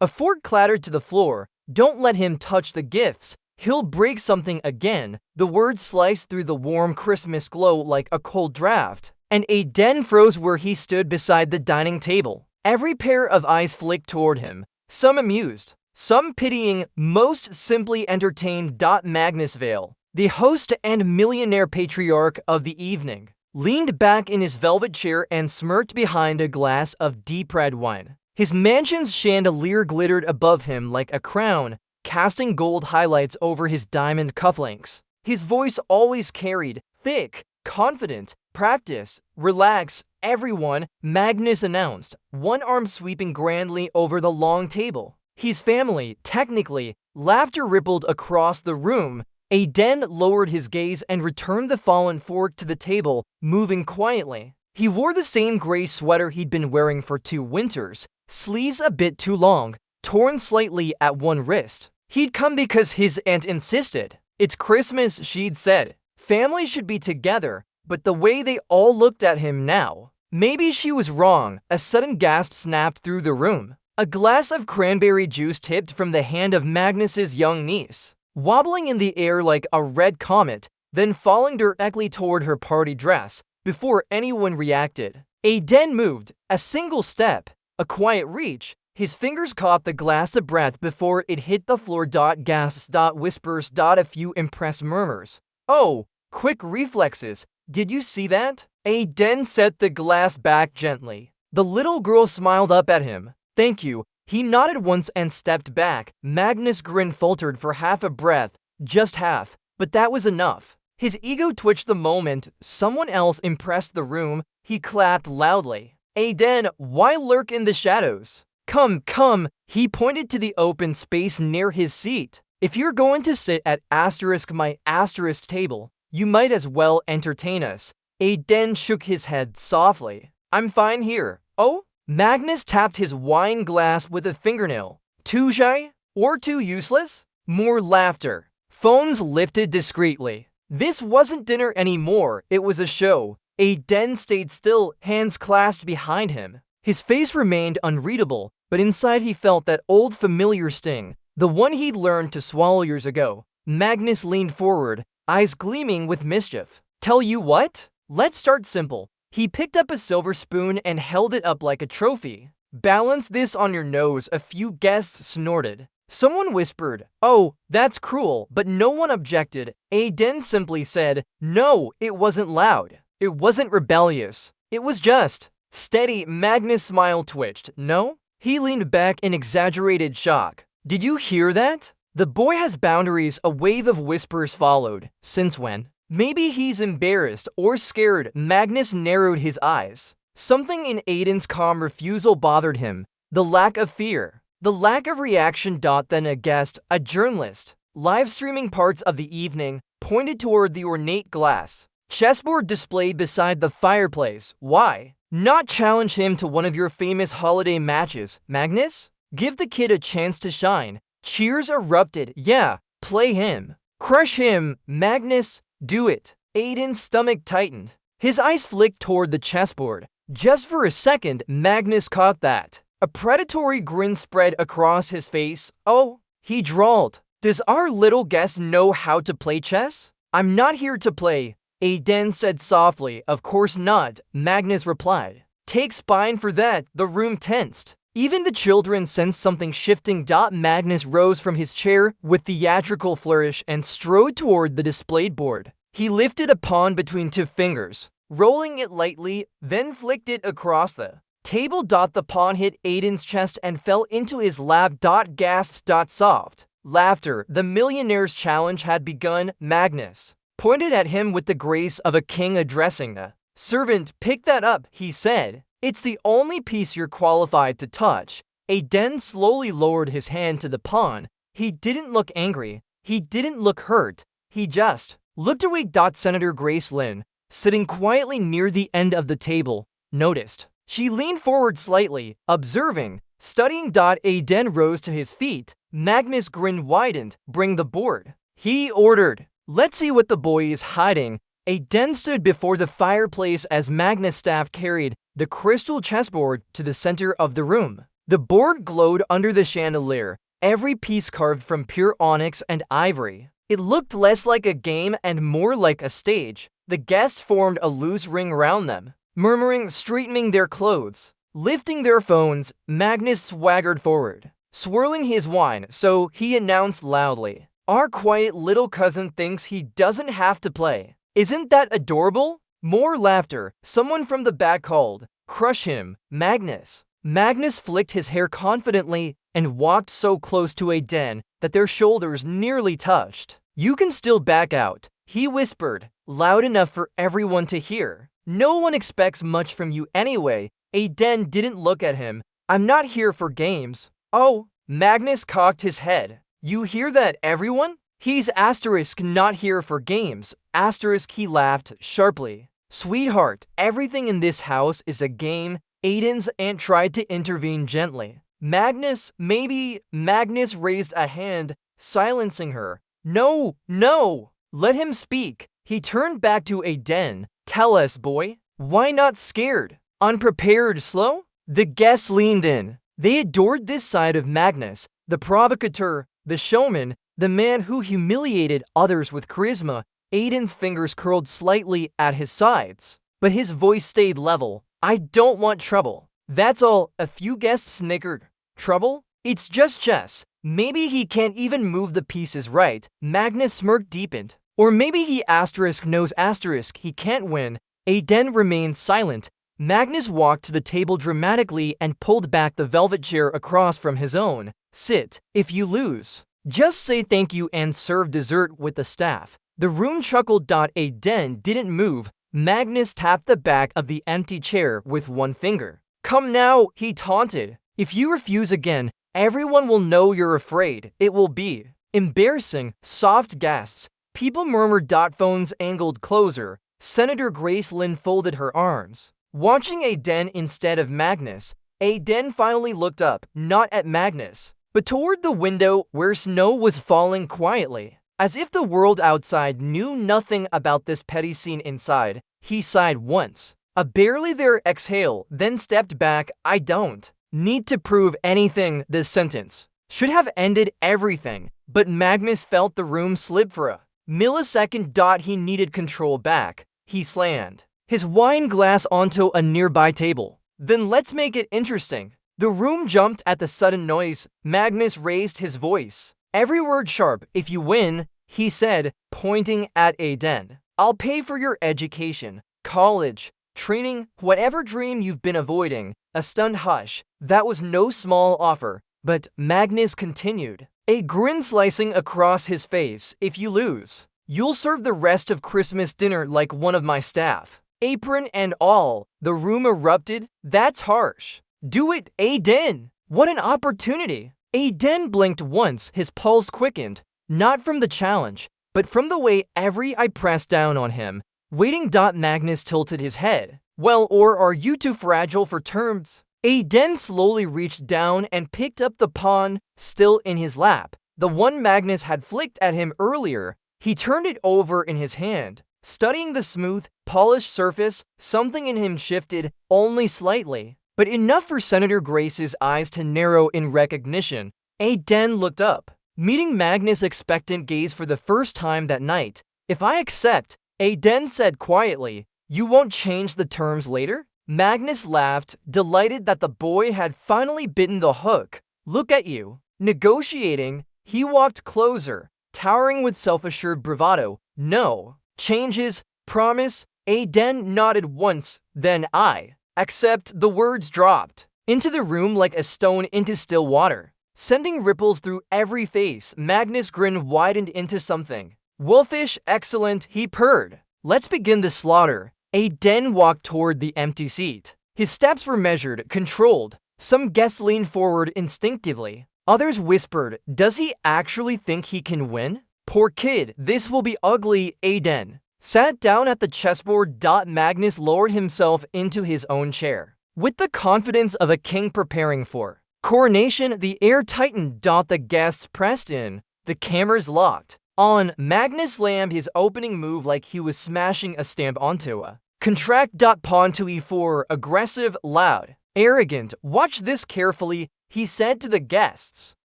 A fork clattered to the floor. Don't let him touch the gifts. He'll break something again. The words sliced through the warm Christmas glow like a cold draft, and Aiden froze where he stood beside the dining table. Every pair of eyes flicked toward him, some amused, some pitying, most simply entertained. Magnus Vale, the host and millionaire patriarch of the evening, leaned back in his velvet chair and smirked behind a glass of deep red wine. His mansion's chandelier glittered above him like a crown, casting gold highlights over his diamond cufflinks. His voice always carried, thick, confident. Practice, relax, everyone, Magnus announced, one arm sweeping grandly over the long table. His family, technically. Laughter rippled across the room. Aiden lowered his gaze and returned the fallen fork to the table, moving quietly. He wore the same gray sweater he'd been wearing for 2 winters, sleeves a bit too long, torn slightly at one wrist. He'd come because his aunt insisted. It's Christmas, she'd said. Families should be together, but the way they all looked at him now. Maybe she was wrong. A sudden gasp snapped through the room. A glass of cranberry juice tipped from the hand of Magnus's young niece, wobbling in the air like a red comet, then falling directly toward her party dress before anyone reacted. Aiden moved, a single step, a quiet reach. His fingers caught the glass of breath before it hit the floor. Gasps, whispers, a few impressed murmurs. Oh, quick reflexes. Did you see that? Aiden set the glass back gently. The little girl smiled up at him. Thank you. He nodded once and stepped back. Magnus' grin faltered for half a breath, just half, but that was enough. His ego twitched the moment someone else impressed the room. He clapped loudly. Aiden, why lurk in the shadows? Come, come, he pointed to the open space near his seat. If you're going to sit at my table, you might as well entertain us. Aiden shook his head softly. I'm fine here. Oh? Magnus tapped his wine glass with a fingernail. Too shy? Or too useless? More laughter. Phones lifted discreetly. This wasn't dinner anymore, it was a show. Aiden stayed still, hands clasped behind him. His face remained unreadable, but inside he felt that old familiar sting, the one he'd learned to swallow years ago. Magnus leaned forward, eyes gleaming with mischief. Tell you what? Let's start simple. He picked up a silver spoon and held it up like a trophy. Balance this on your nose, a few guests snorted. Someone whispered, oh, that's cruel, but no one objected. Aiden simply said, no, it wasn't loud. It wasn't rebellious. It was just steady. Magnus' smile twitched. No? He leaned back in exaggerated shock. Did you hear that? The boy has boundaries. A wave of whispers followed. Since when? Maybe he's embarrassed or scared. Magnus narrowed his eyes. Something in Aiden's calm refusal bothered him. The lack of fear. The lack of reaction. Then a guest, a journalist, live streaming parts of the evening, pointed toward the ornate glass chessboard displayed beside the fireplace. Why not challenge him to one of your famous holiday matches, Magnus? Give the kid a chance to shine. Cheers erupted. Yeah, play him. Crush him, Magnus. Do it. Aiden's stomach tightened. His eyes flicked toward the chessboard. Just for a second, Magnus caught that. A predatory grin spread across his face. Oh, he drawled. Does our little guest know how to play chess? I'm not here to play, Aiden said softly. Of course not, Magnus replied. Take spine for that. The room tensed. Even the children sensed something shifting. Magnus rose from his chair with theatrical flourish and strode toward the displayed board. He lifted a pawn between 2 fingers, rolling it lightly, then flicked it across the table. The pawn hit Aiden's chest and fell into his lap. Gasped. Soft laughter. The millionaire's challenge had begun. Magnus pointed at him with the grace of a king addressing a servant. Pick that up, he said. It's the only piece you're qualified to touch. Aiden slowly lowered his hand to the pawn. He didn't look angry. He didn't look hurt. He just looked away. Senator Grace Lynn, sitting quietly near the end of the table, noticed. She leaned forward slightly, observing, studying. Aiden rose to his feet. Magnus' grin widened. Bring the board, he ordered. Let's see what the boy is hiding. Aiden stood before the fireplace as Magnus' staff carried the crystal chessboard to the center of the room. The board glowed under the chandelier, every piece carved from pure onyx and ivory. It looked less like a game and more like a stage. The guests formed a loose ring round them, murmuring, straightening their clothes. Lifting their phones, Magnus swaggered forward, swirling his wine, so he announced loudly, "Our quiet little cousin thinks he doesn't have to play. Isn't that adorable?" More laughter. Someone from the back called, "Crush him, Magnus." Magnus flicked his hair confidently and walked so close to Aiden that their shoulders nearly touched. "You can still back out," he whispered, loud enough for everyone to hear. "No one expects much from you anyway." Aiden didn't look at him. "I'm not here for games." "Oh," Magnus cocked his head. "You hear that, everyone? He's asterisk not here for games." Asterisk, he laughed sharply. "Sweetheart, everything in this house is a game." Aiden's aunt tried to intervene gently. "Magnus, maybe." Magnus raised a hand, silencing her. "No, no, let him speak." He turned back to Aiden. "Tell us, boy. Why not scared? Unprepared, slow?" The guests leaned in. They adored this side of Magnus, the provocateur, the showman, the man who humiliated others with charisma. Aiden's fingers curled slightly at his sides, but his voice stayed level. "I don't want trouble. That's all." A few guests snickered. "Trouble? It's just chess. Maybe he can't even move the pieces right." Magnus' smirk deepened. "Or maybe he asterisk knows asterisk he can't win." Aiden remained silent. Magnus walked to the table dramatically and pulled back the velvet chair across from his own. "Sit. If you lose, just say thank you and serve dessert with the staff." The room chuckled. Aiden didn't move. Magnus tapped the back of the empty chair with one finger. "Come now," he taunted. "If you refuse again, everyone will know you're afraid. It will be embarrassing." Soft gasps. People murmured. Phones angled closer. Senator Grace Lynn folded her arms, watching Aiden instead of Magnus. Aiden finally looked up, not at Magnus, but toward the window where snow was falling quietly. As if the world outside knew nothing about this petty scene inside, he sighed once. A barely there exhale, then stepped back. "I don't need to prove anything." This sentence should have ended everything, but Magnus felt the room slip for a millisecond. He needed control back. He slammed his wine glass onto a nearby table. "Then let's make it interesting." The room jumped at the sudden noise. Magnus raised his voice, every word sharp. "If you win," he said, pointing at Aiden, "I'll pay for your education, college, training, whatever dream you've been avoiding." A stunned hush. That was no small offer, but Magnus continued, a grin slicing across his face. "If you lose, you'll serve the rest of Christmas dinner like one of my staff, apron and all." The room erupted. "That's harsh." "Do it, Aiden." "What an opportunity." Aiden blinked once. His pulse quickened, not from the challenge, but from the way every eye pressed down on him. Waiting. Magnus tilted his head. "Well, or are you too fragile for terms?" Aiden slowly reached down and picked up the pawn, still in his lap, the one Magnus had flicked at him earlier. He turned it over in his hand, studying the smooth, polished surface. Something in him shifted, only slightly, but enough for Senator Grace's eyes to narrow in recognition. Aiden looked up, meeting Magnus' expectant gaze for the first time that night. "If I accept," Aiden said quietly, "you won't change the terms later?" Magnus laughed, delighted that the boy had finally bitten the hook. "Look at you, negotiating." He walked closer, towering with self-assured bravado. "No changes, promise." Aiden nodded once, then "I accept." The words dropped into the room like a stone into still water, sending ripples through every face. Magnus' grin widened into something wolfish. "Excellent," he purred. "Let's begin the slaughter." Aiden walked toward the empty seat. His steps were measured, controlled. Some guests leaned forward instinctively. Others whispered, "Does he actually think he can win? Poor kid, this will be ugly." Aiden sat down at the chessboard. Magnus lowered himself into his own chair, with the confidence of a king preparing for coronation. The air tightened. The guests pressed in. The cameras locked on. Magnus slammed his opening move like he was smashing a stamp onto a contract. Pawn to e4, aggressive, loud, arrogant. "Watch this carefully." he said to the guests.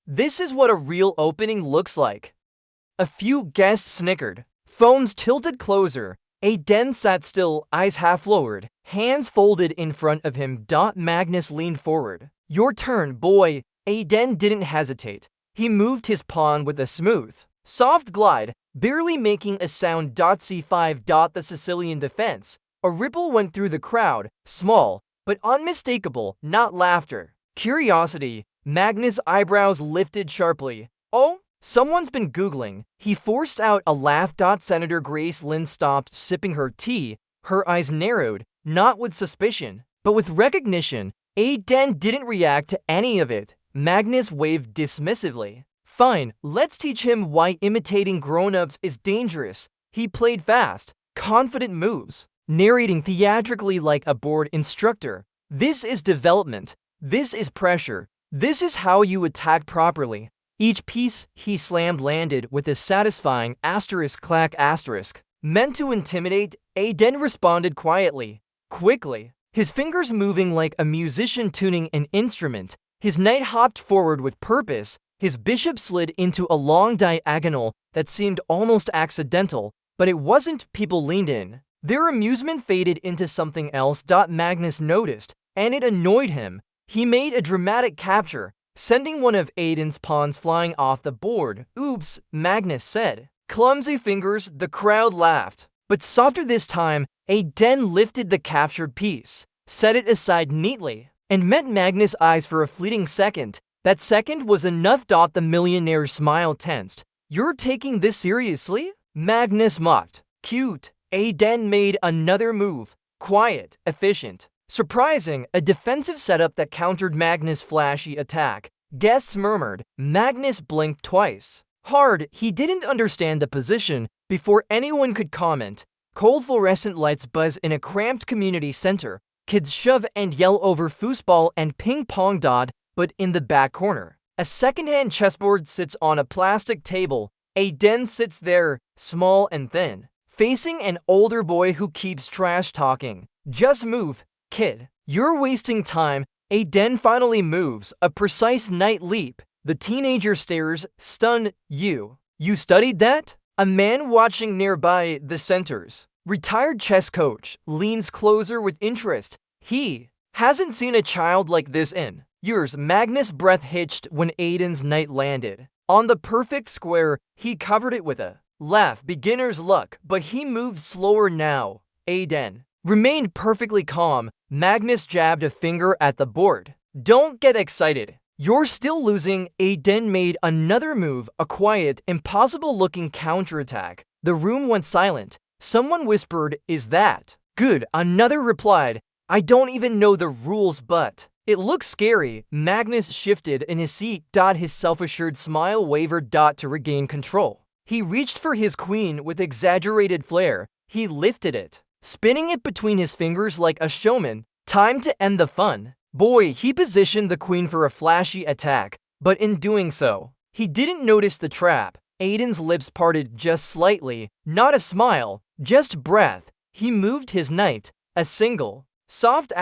This is what a real opening looks like. A few guests snickered. Phones tilted closer. Aiden sat still, eyes half lowered, hands folded in front of him. Magnus leaned forward. Your turn, boy. Aiden didn't hesitate. He moved his pawn with a smooth, soft glide, barely making a sound. C5. The Sicilian defense. A ripple went through the crowd, small, but unmistakable, not laughter. Curiosity. Magnus' eyebrows lifted sharply. Oh? Someone's been Googling. He forced out a laugh. Senator Grace Lynn stopped sipping her tea, her eyes narrowed, not with suspicion, but with recognition. Aiden didn't react to any of it. Magnus waved dismissively. Fine, let's teach him why imitating grown-ups is dangerous. He played fast, confident moves, narrating theatrically like a bored instructor. This is development. This is pressure. This is how you attack properly. Each piece he slammed landed with a satisfying clack asterisk. Meant to intimidate, Aiden responded quietly, quickly, his fingers moving like a musician tuning an instrument. His knight hopped forward with purpose, his bishop slid into a long diagonal that seemed almost accidental, but it wasn't. People leaned in. Their amusement faded into something else. Magnus noticed, and it annoyed him. He made a dramatic capture, sending one of Aiden's pawns flying off the board. Oops, Magnus said. Clumsy fingers. The crowd laughed. But softer this time, Aiden lifted the captured piece, set it aside neatly, and met Magnus' eyes for a fleeting second. That second was enough. The millionaire's smile tensed. You're taking this seriously? Magnus mocked. Cute. Aiden made another move. Quiet, efficient. Surprising, a defensive setup that countered Magnus' flashy attack. Guests murmured. Magnus blinked twice. Hard, he didn't understand the position. Before anyone could comment, cold fluorescent lights buzz in a cramped community center. Kids shove and yell over foosball and ping pong. But in the back corner, a secondhand chessboard sits on a plastic table. Aiden sits there, small and thin, facing an older boy who keeps trash talking. Just move, kid. You're wasting time. Aiden finally moves, a precise knight leap. The teenager stares, stunned. You studied that? A man watching nearby, the center's retired chess coach, leans closer with interest. He hasn't seen a child like this in years. Magnus' breath hitched when Aiden's knight landed. On the perfect square, he covered it with a laugh. Beginner's luck, but he moved slower now. Aiden remained perfectly calm. Magnus jabbed a finger at the board. Don't get excited. You're still losing. Aiden made another move, a quiet, impossible-looking counterattack. The room went silent. Someone whispered, "Is that good?" Another replied, "I don't even know the rules, but it looks scary." Magnus shifted in his seat. His self-assured smile wavered. To regain control, he reached for his queen with exaggerated flair. He lifted it, spinning it between his fingers like a showman. Time to end the fun. Boy, he positioned the queen for a flashy attack, but in doing so, he didn't notice the trap. Aiden's lips parted just slightly, not a smile, just breath. He moved his knight, a single, soft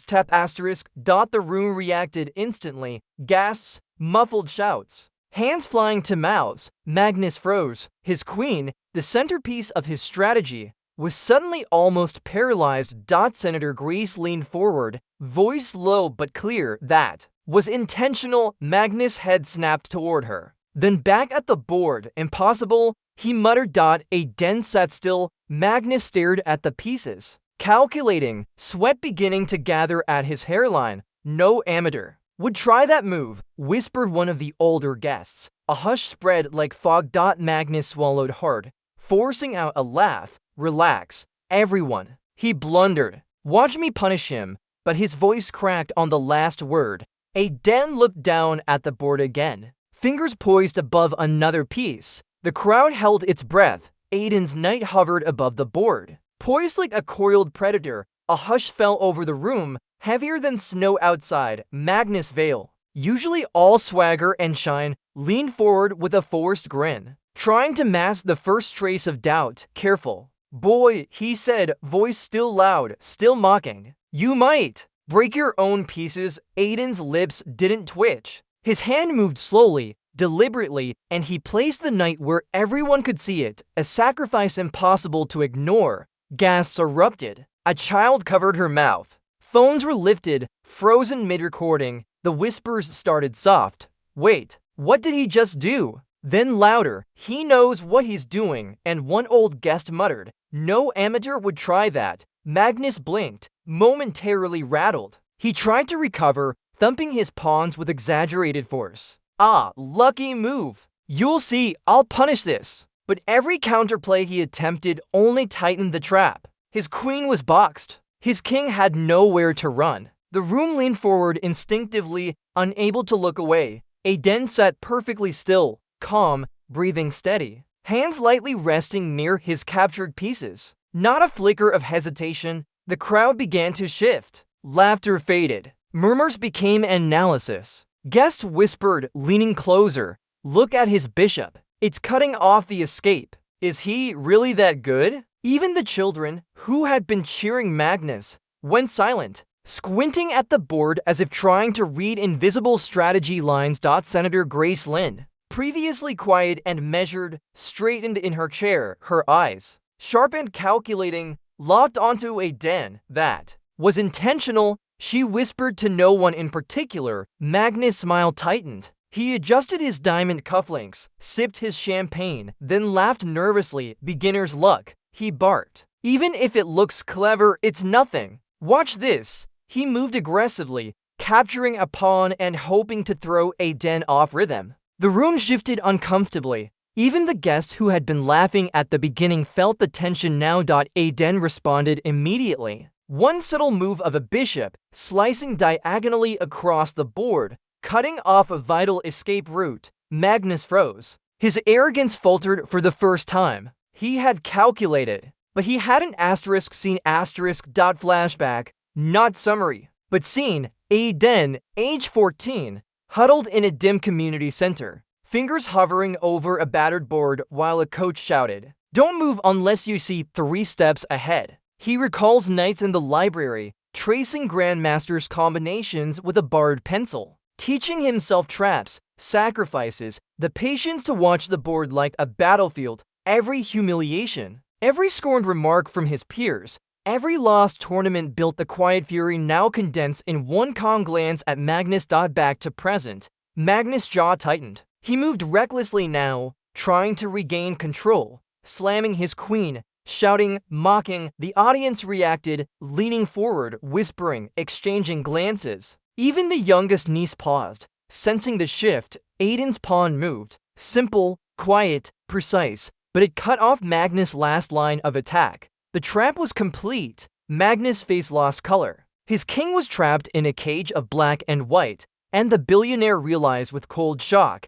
tap asterisk. The room reacted instantly. Gasps, muffled shouts, hands flying to mouths. Magnus froze. His queen, the centerpiece of his strategy, was suddenly almost paralyzed. Senator Grace leaned forward, voice low but clear. That was intentional. Magnus' head snapped toward her, then back at the board. Impossible, he muttered. Aiden sat still. Magnus stared at the pieces, calculating, sweat beginning to gather at his hairline. No amateur would try that move, whispered one of the older guests. A hush spread like fog. Magnus swallowed hard, forcing out a laugh. Relax, everyone. He blundered. Watch me punish him. But his voice cracked on the last word. Aiden looked down at the board again, fingers poised above another piece. The crowd held its breath. Aiden's knight hovered above the board, poised like a coiled predator. A hush fell over the room, heavier than snow outside. Magnus Vale, usually all swagger and shine, leaned forward with a forced grin, trying to mask the first trace of doubt. Careful, boy, he said, voice still loud, still mocking. You might Break your own pieces. Aiden's lips didn't twitch. His hand moved slowly, deliberately, and he placed the knight where everyone could see it, a sacrifice impossible to ignore. Gasps erupted. A child covered her mouth. Phones were lifted, frozen mid-recording. The whispers started soft. Wait, what did he just do? Then louder, he knows what he's doing, and one old guest muttered, no amateur would try that. Magnus blinked, momentarily rattled. He tried to recover, thumping his pawns with exaggerated force. Ah, lucky move. You'll see, I'll punish this. But every counterplay he attempted only tightened the trap. His queen was boxed. His king had nowhere to run. The room leaned forward instinctively, unable to look away. Aiden sat perfectly still, calm, breathing steady, hands lightly resting near his captured pieces. Not a flicker of hesitation. The crowd began to shift. Laughter faded. Murmurs became analysis. Guests whispered, leaning closer. Look at his bishop. It's cutting off the escape. Is he really that good? Even the children, who had been cheering Magnus, went silent, squinting at the board as if trying to read invisible strategy lines. Senator Grace Lynn, previously quiet and measured, straightened in her chair, her eyes, sharp and calculating, locked onto a den that was intentional. She whispered to no one in particular. Magnus' smile tightened. He adjusted his diamond cufflinks, sipped his champagne, then laughed nervously. Beginner's luck, he barked. Even if it looks clever, it's nothing. Watch this. He moved aggressively, capturing a pawn and hoping to throw Aiden off rhythm. The room shifted uncomfortably. Even the guests who had been laughing at the beginning felt the tension now. Aiden responded immediately. One subtle move of a bishop, slicing diagonally across the board, cutting off a vital escape route. Magnus froze. His arrogance faltered for the first time. He had calculated, but he hadn't seen flashback, not summary, but seen Aiden, age 14, huddled in a dim community center, fingers hovering over a battered board while a coach shouted, don't move unless you see 3 steps ahead. He recalls nights in the library, tracing grandmasters' combinations with a barred pencil, teaching himself traps, sacrifices, the patience to watch the board like a battlefield. Every humiliation, every scorned remark from his peers, every lost tournament built the quiet fury now condensed in one calm glance at Magnus. Back to present. Magnus' jaw tightened. He moved recklessly now, trying to regain control, slamming his queen, shouting, mocking. The audience reacted, leaning forward, whispering, exchanging glances. Even the youngest niece paused, sensing the shift. Aiden's pawn moved, simple, quiet, precise, but it cut off Magnus' last line of attack. The trap was complete. Magnus' face lost color. His king was trapped in a cage of black and white, and the billionaire realized with cold shock,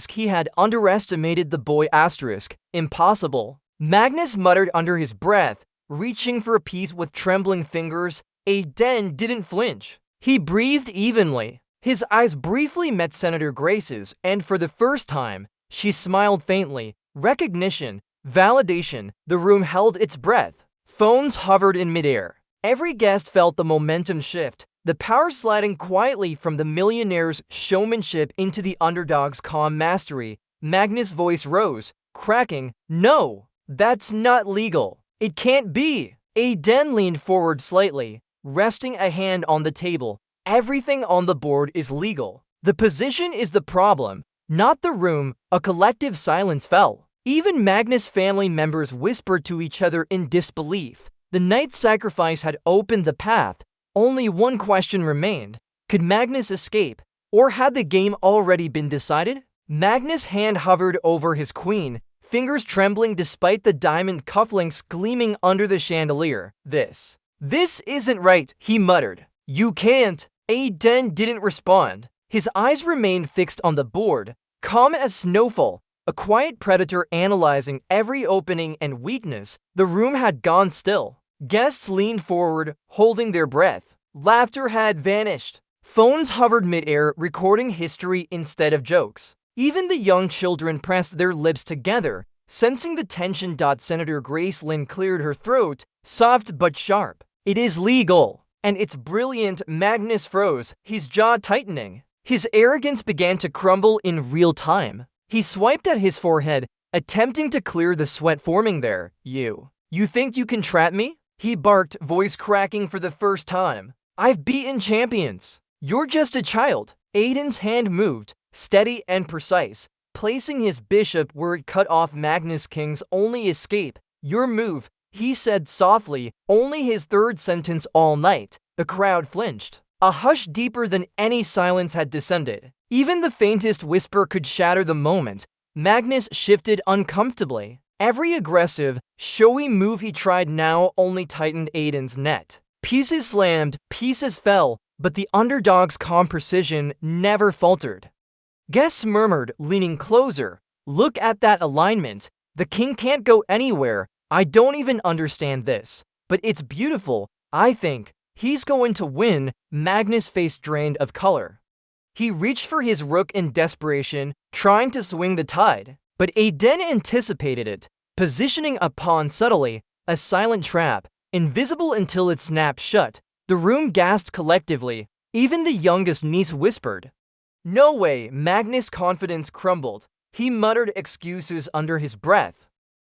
he had underestimated the boy. Impossible. Magnus muttered under his breath, reaching for a piece with trembling fingers. Aiden didn't flinch. He breathed evenly. His eyes briefly met Senator Grace's, and for the first time, she smiled faintly. Recognition, validation. The room held its breath. Phones hovered in midair. Every guest felt the momentum shift, the power sliding quietly from the millionaire's showmanship into the underdog's calm mastery. Magnus' voice rose, cracking, no, that's not legal. It can't be. Aiden leaned forward slightly, resting a hand on the table. Everything on the board is legal. The position is the problem, not the room. A collective silence fell. Even Magnus' family members whispered to each other in disbelief. The knight's sacrifice had opened the path. Only one question remained. Could Magnus escape, or had the game already been decided? Magnus' hand hovered over his queen, fingers trembling despite the diamond cufflinks gleaming under the chandelier. This isn't right, he muttered. You can't. Aiden didn't respond. His eyes remained fixed on the board, calm as snowfall, a quiet predator analyzing every opening and weakness. The room had gone still. Guests leaned forward, holding their breath. Laughter had vanished. Phones hovered midair, recording history instead of jokes. Even the young children pressed their lips together, sensing the tension. Senator Grace Lynn cleared her throat, soft but sharp. It is legal. And it's brilliant. Magnus froze, his jaw tightening. His arrogance began to crumble in real time. He swiped at his forehead, attempting to clear the sweat forming there. You think you can trap me? He barked, voice cracking for the first time. I've beaten champions. You're just a child. Aiden's hand moved, steady and precise, placing his bishop where it cut off Magnus King's only escape. Your move, he said softly, only his third sentence all night. The crowd flinched. A hush deeper than any silence had descended. Even the faintest whisper could shatter the moment. Magnus shifted uncomfortably. Every aggressive, showy move he tried now only tightened Aiden's net. Pieces slammed, pieces fell, but the underdog's calm precision never faltered. Guests murmured, leaning closer. Look at that alignment. The king can't go anywhere. I don't even understand this. But it's beautiful. I think he's going to win. Magnus' face drained of color. He reached for his rook in desperation, trying to swing the tide. But Aiden anticipated it, positioning a pawn subtly, a silent trap, invisible until it snapped shut. The room gasped collectively. Even the youngest niece whispered. No way. Magnus' confidence crumbled. He muttered excuses under his breath,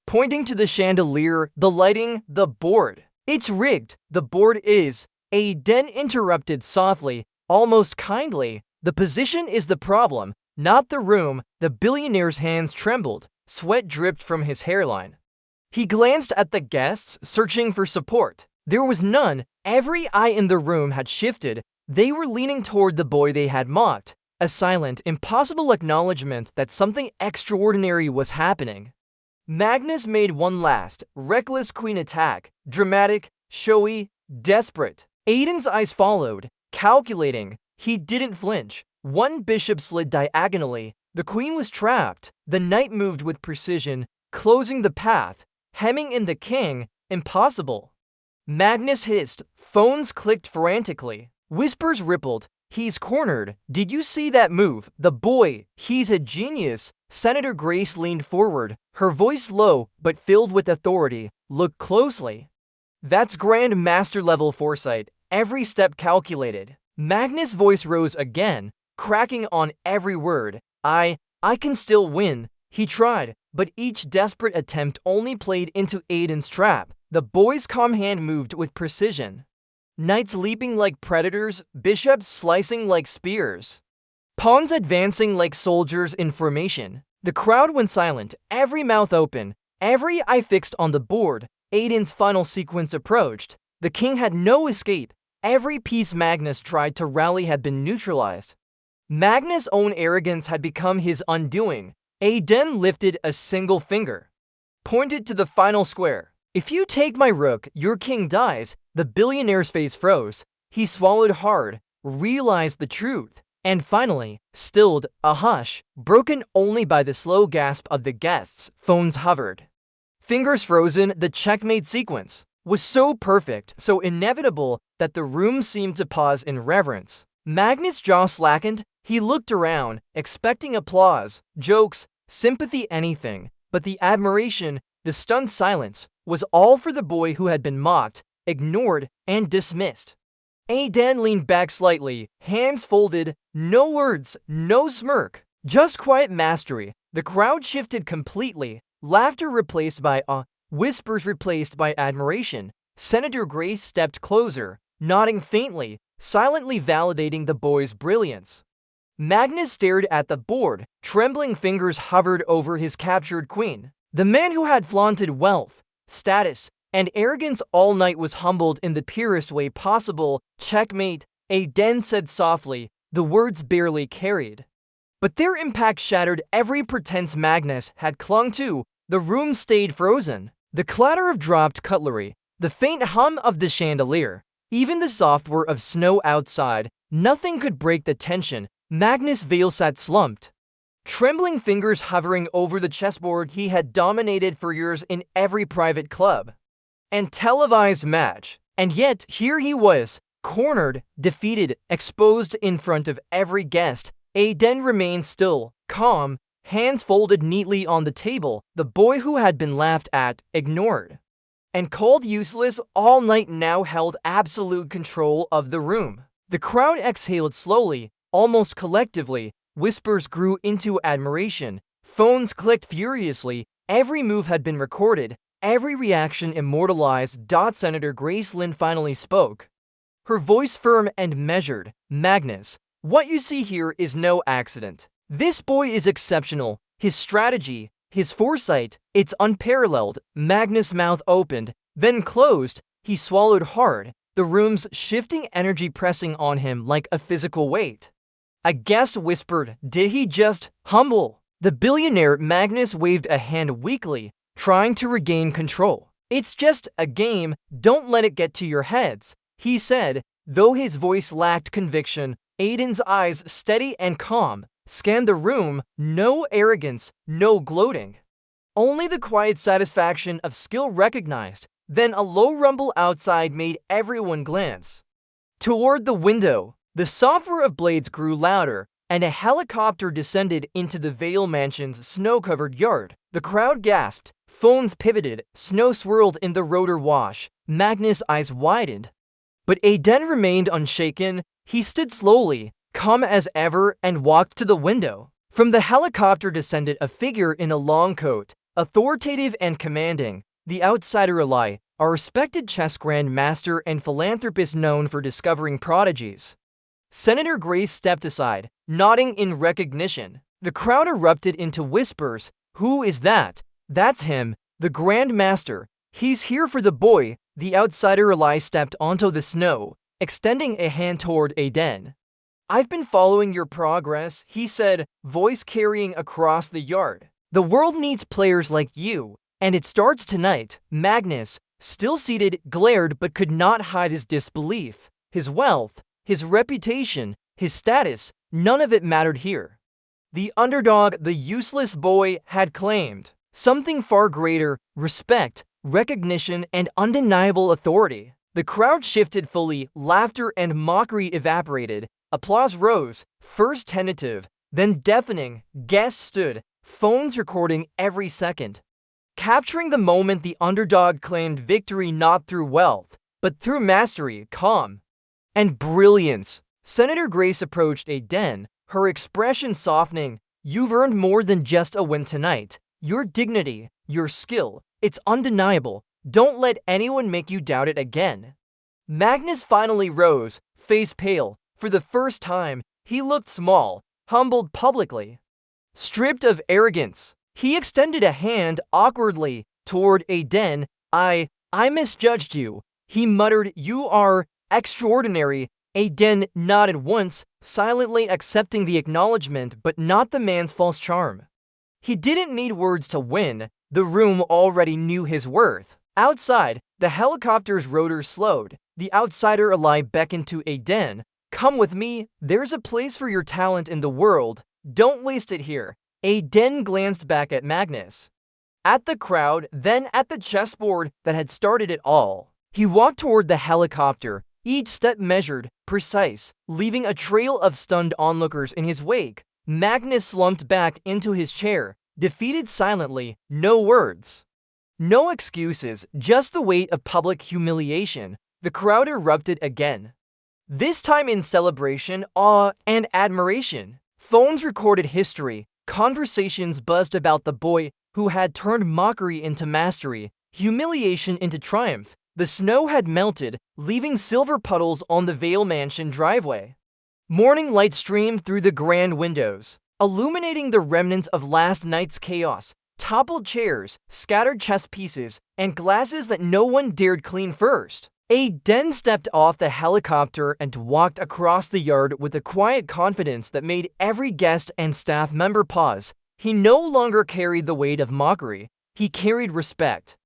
pointing to the chandelier, the lighting, the board. It's rigged. The board is. Aiden interrupted softly, almost kindly. The position is the problem, not the room. The billionaire's hands trembled. Sweat dripped from his hairline. He glanced at the guests, searching for support. There was none. Every eye in the room had shifted. They were leaning toward the boy they had mocked. A silent, impossible acknowledgement that something extraordinary was happening. Magnus made one last, reckless queen attack. Dramatic, showy, desperate. Aiden's eyes followed, calculating. He didn't flinch. One bishop slid diagonally. The queen was trapped. The knight moved with precision, closing the path, hemming in the king. Impossible. Magnus hissed. Phones clicked frantically. Whispers rippled. He's cornered. Did you see that move? The boy. He's a genius. Senator Grace leaned forward, her voice low but filled with authority. Look closely. That's Grand Master level foresight. Every step calculated. Magnus' voice rose again, cracking on every word. I can still win. He tried, but each desperate attempt only played into Aiden's trap. The boy's calm hand moved with precision. Knights leaping like predators, bishops slicing like spears, pawns advancing like soldiers in formation. The crowd went silent, every mouth open, every eye fixed on the board. Aiden's final sequence approached. The king had no escape. Every piece Magnus tried to rally had been neutralized. Magnus' own arrogance had become his undoing. Aiden lifted a single finger, pointed to the final square. If you take my rook, your king dies. The billionaire's face froze. He swallowed hard, realized the truth, and finally, stilled. A hush, broken only by the slow gasp of the guests. Phones hovered. Fingers frozen. The checkmate sequence was so perfect, so inevitable, that the room seemed to pause in reverence. Magnus' jaw slackened. He looked around, expecting applause, jokes, sympathy, anything. But the admiration, the stunned silence, was all for the boy who had been mocked, ignored, and dismissed. Aiden leaned back slightly, hands folded, no words, no smirk, just quiet mastery. The crowd shifted completely, laughter replaced by whispers replaced by admiration. Senator Grace stepped closer, nodding faintly, silently validating the boy's brilliance. Magnus stared at the board, trembling fingers hovered over his captured queen. The man who had flaunted wealth, status, and arrogance all night was humbled in the purest way possible. Checkmate, Aiden said softly, the words barely carried. But their impact shattered every pretense Magnus had clung to. The room stayed frozen. The clatter of dropped cutlery, the faint hum of the chandelier, even the soft whir of snow outside, nothing could break the tension. Magnus' veil sat slumped, trembling fingers hovering over the chessboard he had dominated for years in every private club and televised match. And yet, here he was, cornered, defeated, exposed in front of every guest. Aiden remained still, calm, hands folded neatly on the table. The boy who had been laughed at, ignored, and called useless all night now held absolute control of the room. The crowd exhaled slowly, almost collectively. Whispers grew into admiration. Phones clicked furiously. Every move had been recorded, every reaction immortalized. Senator Grace Lynn finally spoke, her voice firm and measured. Magnus, what you see here is no accident. This boy is exceptional. His strategy, his foresight, it's unparalleled. Magnus' mouth opened, then closed. He swallowed hard, the room's shifting energy pressing on him like a physical weight. A guest whispered, "Did he just humble?" The billionaire Magnus waved a hand weakly, trying to regain control. "It's just a game, don't let it get to your heads," he said, though his voice lacked conviction. Aiden's eyes, steady and calm, scanned the room. No arrogance, no gloating. Only the quiet satisfaction of skill recognized. Then a low rumble outside made everyone glance toward the window. The software of blades grew louder, and a helicopter descended into the Vale Mansion's snow-covered yard. The crowd gasped, phones pivoted, snow swirled in the rotor wash. Magnus' eyes widened, but Aiden remained unshaken. He stood slowly, calm as ever, and walked to the window. From the helicopter descended a figure in a long coat, authoritative and commanding. The outsider ally, a respected chess grandmaster and philanthropist known for discovering prodigies. Senator Grace stepped aside, nodding in recognition. The crowd erupted into whispers. "Who is that?" "That's him, the Grand Master. He's here for the boy." The outsider ally stepped onto the snow, extending a hand toward Aiden. "I've been following your progress," he said, voice carrying across the yard. "The world needs players like you, and it starts tonight." Magnus, still seated, glared but could not hide his disbelief. His wealth, his reputation, his status, none of it mattered here. The underdog, the useless boy, had claimed something far greater: respect, recognition, and undeniable authority. The crowd shifted fully, laughter and mockery evaporated. Applause rose, first tentative, then deafening. Guests stood, phones recording every second. Capturing the moment, the underdog claimed victory not through wealth, but through mastery, calm, and brilliance. Senator Grace approached Aiden, her expression softening. "You've earned more than just a win tonight. Your dignity, your skill, it's undeniable. Don't let anyone make you doubt it again." Magnus finally rose, face pale. For the first time, he looked small, humbled publicly, stripped of arrogance. He extended a hand awkwardly toward Aiden. I misjudged you," he muttered. "You are extraordinary." Aiden nodded once, silently accepting the acknowledgement, but not the man's false charm. He didn't need words to win. The room already knew his worth. Outside, the helicopter's rotor slowed. The outsider ally beckoned to Aiden. "Come with me. There's a place for your talent in the world. Don't waste it here." Aiden glanced back at Magnus, at the crowd, then at the chessboard that had started it all. He walked toward the helicopter, each step measured, precise, leaving a trail of stunned onlookers in his wake. Magnus slumped back into his chair, defeated silently. No words, no excuses, just the weight of public humiliation. The crowd erupted again, this time in celebration, awe, and admiration. Phones recorded history. Conversations buzzed about the boy who had turned mockery into mastery, humiliation into triumph. The snow had melted, leaving silver puddles on the Vale Mansion driveway. Morning light streamed through the grand windows, illuminating the remnants of last night's chaos. Toppled chairs, scattered chess pieces, and glasses that no one dared clean first. Aiden stepped off the helicopter and walked across the yard with a quiet confidence that made every guest and staff member pause. He no longer carried the weight of mockery. He carried respect.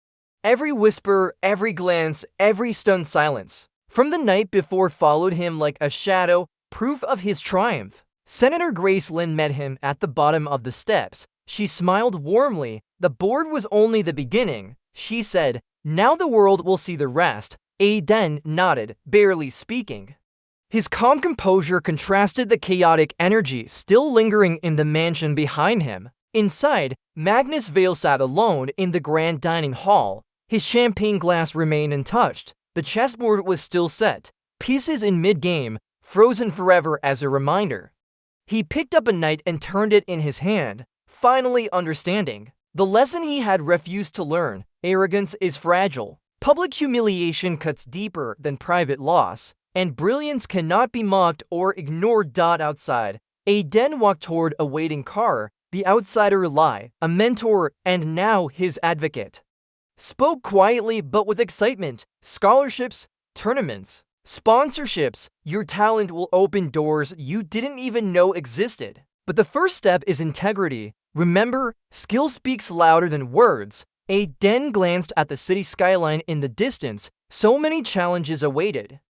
Every whisper, every glance, every stunned silence from the night before followed him like a shadow, proof of his triumph. Senator Grace Lynn met him at the bottom of the steps. She smiled warmly. "The board was only the beginning," she said. "Now the world will see the rest." Aiden nodded, barely speaking. His calm composure contrasted the chaotic energy still lingering in the mansion behind him. Inside, Magnus Vale sat alone in the grand dining hall. His champagne glass remained untouched. The chessboard was still set, pieces in mid-game, frozen forever as a reminder. He picked up a knight and turned it in his hand, finally understanding the lesson he had refused to learn: arrogance is fragile. Public humiliation cuts deeper than private loss, and brilliance cannot be mocked or ignored. Outside, Aiden walked toward a waiting car. The outsider ally, a mentor, and now his advocate, spoke quietly but with excitement. Scholarships, tournaments, sponsorships, your talent will open doors you didn't even know existed. But the first step is integrity. Remember, skill speaks louder than words. Aiden glanced at the city skyline in the distance. So many challenges awaited,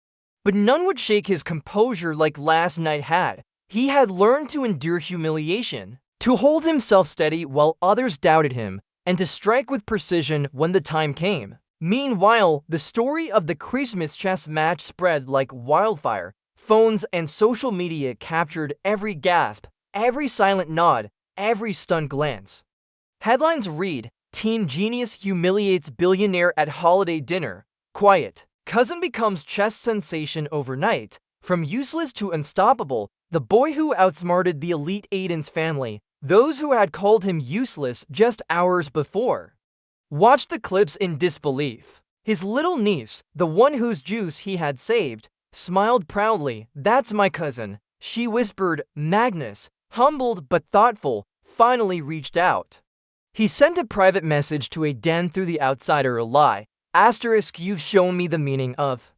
but none would shake his composure like last night had. He had learned to endure humiliation, to hold himself steady while others doubted him, and to strike with precision when the time came. Meanwhile, the story of the Christmas chess match spread like wildfire. Phones and social media captured every gasp, every silent nod, every stunned glance. Headlines read, "Teen genius humiliates billionaire at holiday dinner." Quiet. Cousin becomes chess sensation overnight. From useless to unstoppable, the boy who outsmarted the elite Aiden's family, those who had called him useless just hours before, watched the clips in disbelief. His little niece, the one whose juice he had saved, smiled proudly. "That's my cousin," she whispered. Magnus, humbled but thoughtful, finally reached out. He sent a private message to Aiden through the outsider ally. *, you've shown me the meaning of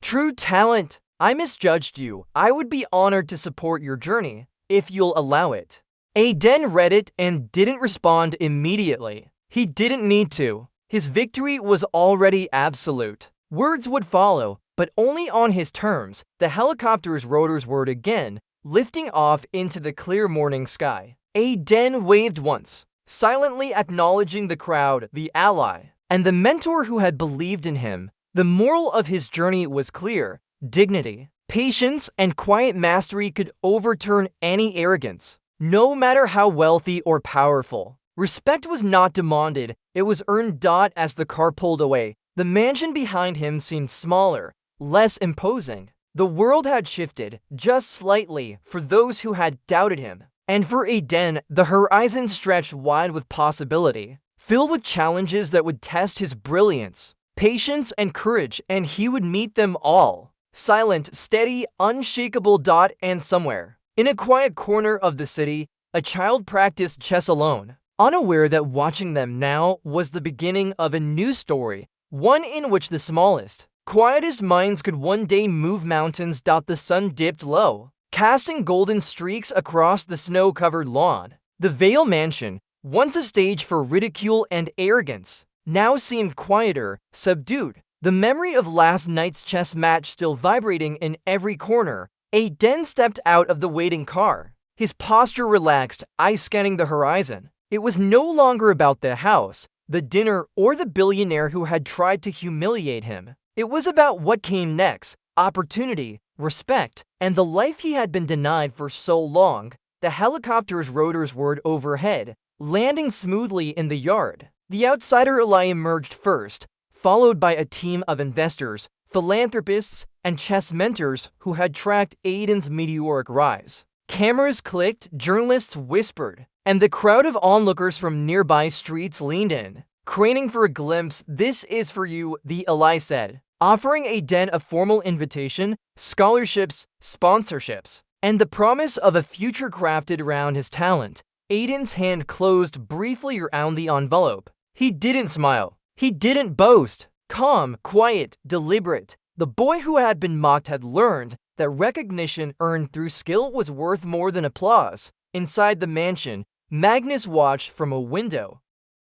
true talent. I misjudged you. I would be honored to support your journey, if you'll allow it. Aiden read it and didn't respond immediately. He didn't need to. His victory was already absolute. Words would follow, but only on his terms. The helicopter's rotors whirred again, lifting off into the clear morning sky. Aiden waved once, silently acknowledging the crowd, the ally, and the mentor who had believed in him. The moral of his journey was clear. Dignity, patience, and quiet mastery could overturn any arrogance, no matter how wealthy or powerful. Respect was not demanded, it was earned. As the car pulled away, the mansion behind him seemed smaller, less imposing. The world had shifted, just slightly, for those who had doubted him. And for Aiden, the horizon stretched wide with possibility, filled with challenges that would test his brilliance, patience, and courage, and he would meet them all. Silent, steady, unshakable. And somewhere, in a quiet corner of the city, a child practiced chess alone, unaware that watching them now was the beginning of a new story, one in which the smallest, quietest minds could one day move mountains. The sun dipped low, casting golden streaks across the snow-covered lawn. The Vale Mansion, once a stage for ridicule and arrogance, now seemed quieter, subdued. The memory of last night's chess match still vibrating in every corner. Aiden stepped out of the waiting car, his posture relaxed, eyes scanning the horizon. It was no longer about the house, the dinner, or the billionaire who had tried to humiliate him. It was about what came next: opportunity, respect, and the life he had been denied for so long. The helicopter's rotors whirred overhead, landing smoothly in the yard. The outsider ally emerged first, followed by a team of investors, philanthropists, and chess mentors who had tracked Aiden's meteoric rise. Cameras clicked, journalists whispered, and the crowd of onlookers from nearby streets leaned in, craning for a glimpse. "This is for you," the ally said, offering Aiden a formal invitation, scholarships, sponsorships, and the promise of a future crafted around his talent. Aiden's hand closed briefly around the envelope. He didn't smile. He didn't boast. Calm, quiet, deliberate. The boy who had been mocked had learned that recognition earned through skill was worth more than applause. Inside the mansion, Magnus watched from a window,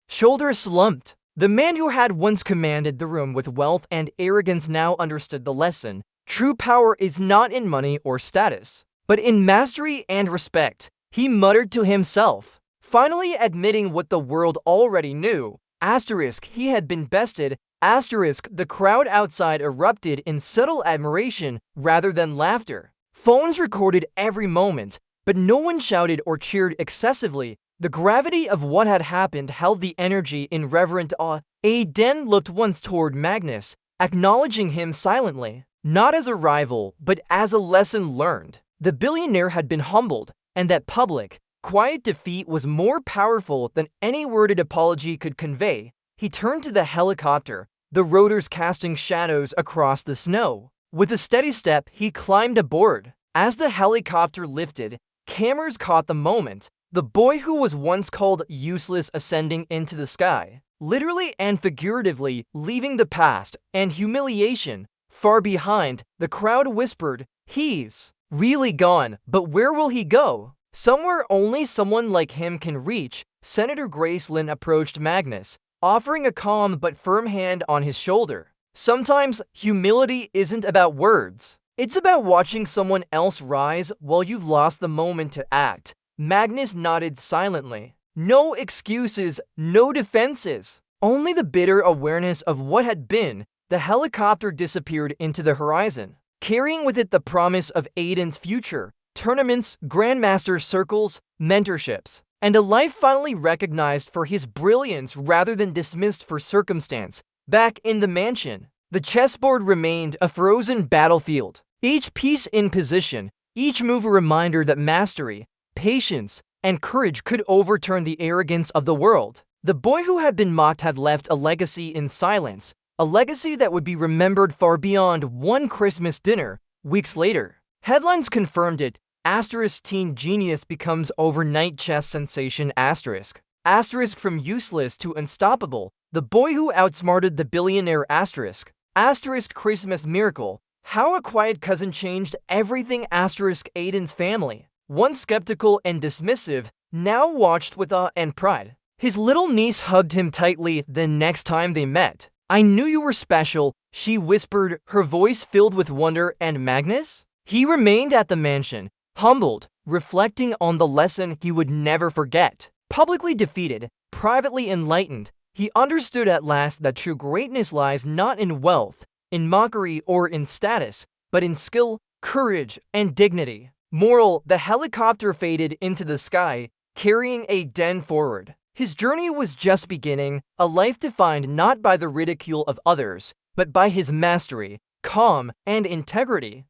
shoulders slumped. The man who had once commanded the room with wealth and arrogance now understood the lesson. True power is not in money or status, but in mastery and respect. He muttered to himself, finally admitting what the world already knew. He had been bested. The crowd outside erupted in subtle admiration rather than laughter. Phones recorded every moment, but no one shouted or cheered excessively. The gravity of what had happened held the energy in reverent awe. Aiden looked once toward Magnus, acknowledging him silently, not as a rival, but as a lesson learned. The billionaire had been humbled, and that public, quiet defeat was more powerful than any worded apology could convey. He turned to the helicopter, the rotors casting shadows across the snow. With a steady step, he climbed aboard. As the helicopter lifted, cameras caught the moment. The boy who was once called useless ascending into the sky, literally and figuratively leaving the past and humiliation far behind. The crowd whispered, "He's really gone, but where will he go?" Somewhere only someone like him can reach. Senator Graceland approached Magnus, offering a calm but firm hand on his shoulder. Sometimes humility isn't about words. It's about watching someone else rise while you've lost the moment to act. Magnus nodded silently. No excuses, no defenses. Only the bitter awareness of what had been. The helicopter disappeared into the horizon, carrying with it the promise of Aiden's future, tournaments, grandmaster circles, mentorships, and a life finally recognized for his brilliance rather than dismissed for circumstance. Back in the mansion, the chessboard remained a frozen battlefield, each piece in position, each move a reminder that mastery, patience, and courage could overturn the arrogance of the world. The boy who had been mocked had left a legacy in silence, a legacy that would be remembered far beyond one Christmas dinner. Weeks later, headlines confirmed it. Asterisk teen genius becomes overnight chess sensation asterisk. Asterisk from useless to unstoppable. The boy who outsmarted the billionaire asterisk. Asterisk Christmas miracle. How a quiet cousin changed everything asterisk Aiden's family. Once skeptical and dismissive, now watched with awe and pride. His little niece hugged him tightly the next time they met. "I knew you were special," she whispered, her voice filled with wonder. And Magnus? He remained at the mansion, humbled, reflecting on the lesson he would never forget. Publicly defeated, privately enlightened, he understood at last that true greatness lies not in wealth, in mockery, or in status, but in skill, courage, and dignity. Moral: the helicopter faded into the sky, carrying Aiden forward. His journey was just beginning, a life defined not by the ridicule of others, but by his mastery, calm, and integrity.